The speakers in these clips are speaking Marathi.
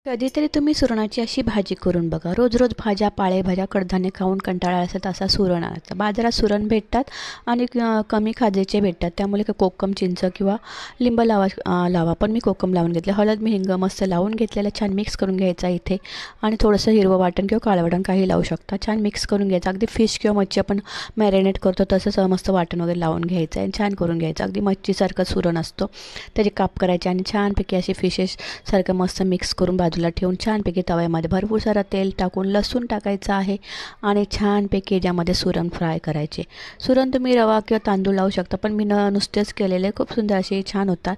कधीतरी तुम्ही सुरणाची अशी भाजी करून बघा. रोज रोज भाज्या, पालेभाज्या, कडधान्य खाऊन कंटाळा असेल असा सुरण आणायचा. बाजारात सुरण भेटतात आणि कमी खाजेचे भेटतात. त्यामुळे कोकम, चिंच किंवा लिंब लावा. पण मी कोकम लावून घेतले. हळद, मी हिंग मस्त लावून घेतलेलं छान मिक्स करून घ्यायचा इथे. आणि थोडंसं हिरवं वाटण किंवा काळं वाटण काही लावू शकता. छान मिक्स करून घ्यायचं. अगदी फिश किंवा मच्छी आपण मॅरिनेट करतो तसंच मस्त वाटण वगैरे लावून घ्यायचं आणि छान करून घ्यायचं. अगदी मच्छीसारखं सुरण असतो. त्याचे काप करायचे आणि छानपैकी असे फिशेससारखं मस्त मिक्स करून बाजूला ठेवून छानपैकी तव्यामध्ये भरपूर सारं तेल टाकून लसूण टाकायचं आहे आणि छानपैकी याच्यामध्ये सुरण फ्राय करायचे. सुरण तुम्ही रवा किंवा तांदूळ लावू शकता, पण मी नुसतेच केलेले खूप सुंदर असे छान होतात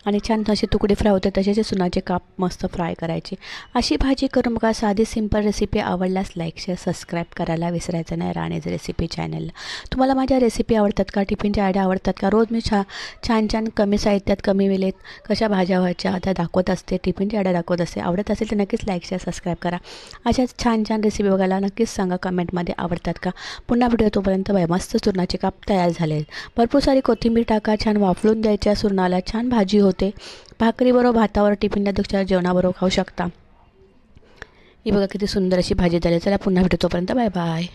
आणि छान असे तुकडे फ्राय होते. तसेच सुरणाचे काप मस्त फ्राय करायचे. अशी भाजी करून बघा. साधी सिंपल रेसिपी. आवडल्यास लाईक, शेअर, सबस्क्राईब करायला विसरायचं नाही राणेज रेसिपी चॅनलला. तुम्हाला माझ्या रेसिपी आवडतात का? टिफिनच्या आयडिया आवडतात का? रोज मी छान कमी साहित्यात कमी वेळेत कशा भाज्या व्हायच्या त्या दाखवत असते. टिफिनच्या आयडिया दाखवत असते. आवडत असेल तर नक्कीच लाईक, शेअर, सबस्क्राईब करा. अशाच छान रेसिपी बघायला नक्कीच सांगा कमेंटमध्ये आवडतात का. पुन्हा व्हिडिओ तोपर्यंत बाय. मस्त सुरणाचे काप तयार झाले. भरपूर सारी कोथिंबीर टाका. छान वाफळून द्यायच्या सुरणाला. छान भाजी होते. भाकरीबरोबर, भातावर, टिफिनला दुसऱ्या जेवणाबरोबर खाऊ शकता. ही बघा किती सुंदर अशी भाजी झाली. चला पुन्हा भेटू. तोपर्यंत बाय बाय.